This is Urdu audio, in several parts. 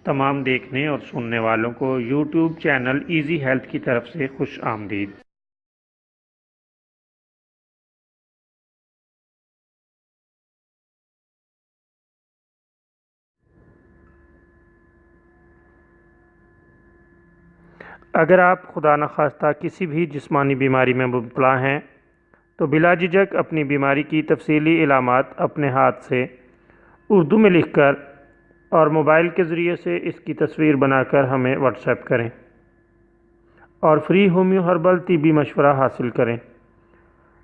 تمام دیکھنے اور سننے والوں کو یوٹیوب چینل ایزی ہیلتھ کی طرف سے خوش آمدید۔ اگر آپ خدا نخواستہ کسی بھی جسمانی بیماری میں مبتلا ہیں تو بلا جھجک اپنی بیماری کی تفصیلی علامات اپنے ہاتھ سے اردو میں لکھ کر اور موبائل کے ذریعے سے اس کی تصویر بنا کر ہمیں واٹس ایپ کریں اور فری ہومیو ہربل طبی مشورہ حاصل کریں۔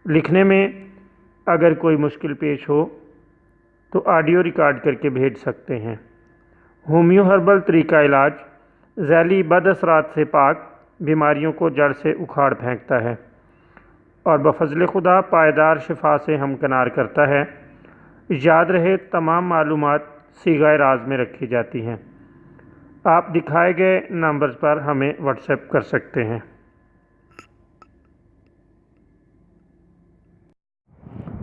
لکھنے میں اگر کوئی مشکل پیش ہو تو آڈیو ریکارڈ کر کے بھیج سکتے ہیں۔ ہومیو ہربل طریقہ علاج ذیلی بد اثرات سے پاک، بیماریوں کو جڑ سے اکھاڑ پھینکتا ہے اور بفضل خدا پائیدار شفا سے ہمکنار کرتا ہے۔ یاد رہے تمام معلومات صیغہ راز میں رکھی جاتی ہیں۔ آپ دکھائے گئے نمبرز پر ہمیں واٹس ایپ کر سکتے ہیں۔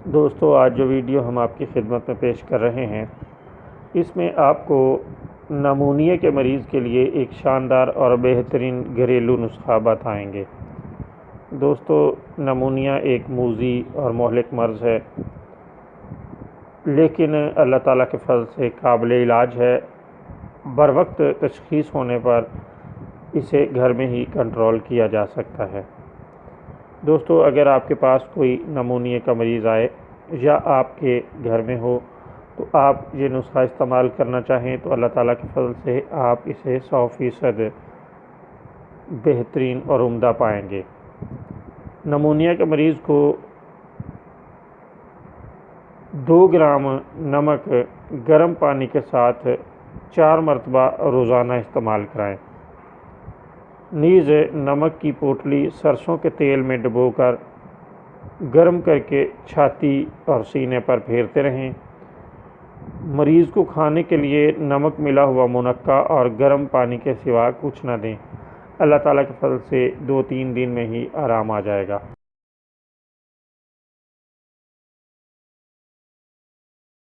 دوستو، آج جو ویڈیو ہم آپ کی خدمت میں پیش کر رہے ہیں اس میں آپ کو نمونیا کے مریض کے لیے ایک شاندار اور بہترین گھریلو نسخہ بتائیں گے۔ دوستو، نمونیا ایک موذی اور مہلک مرض ہے، لیکن اللہ تعالیٰ کے فضل سے قابل علاج ہے۔ بروقت تشخیص ہونے پر اسے گھر میں ہی کنٹرول کیا جا سکتا ہے۔ دوستو، اگر آپ کے پاس کوئی نمونیا کا مریض آئے یا آپ کے گھر میں ہو تو آپ یہ نسخہ استعمال کرنا چاہیں تو اللہ تعالیٰ کے فضل سے آپ اسے 100% بہترین اور عمدہ پائیں گے۔ نمونیا کے مریض کو 2 گرام نمک گرم پانی کے ساتھ 4 مرتبہ روزانہ استعمال کرائیں۔ نیز نمک کی پوٹلی سرسوں کے تیل میں ڈبو کر گرم کر کے چھاتی اور سینے پر پھیرتے رہیں۔ مریض کو کھانے کے لیے نمک ملا ہوا منقع اور گرم پانی کے سوا کچھ نہ دیں۔ اللہ تعالیٰ کے فضل سے 2-3 دن میں ہی آرام آ جائے گا۔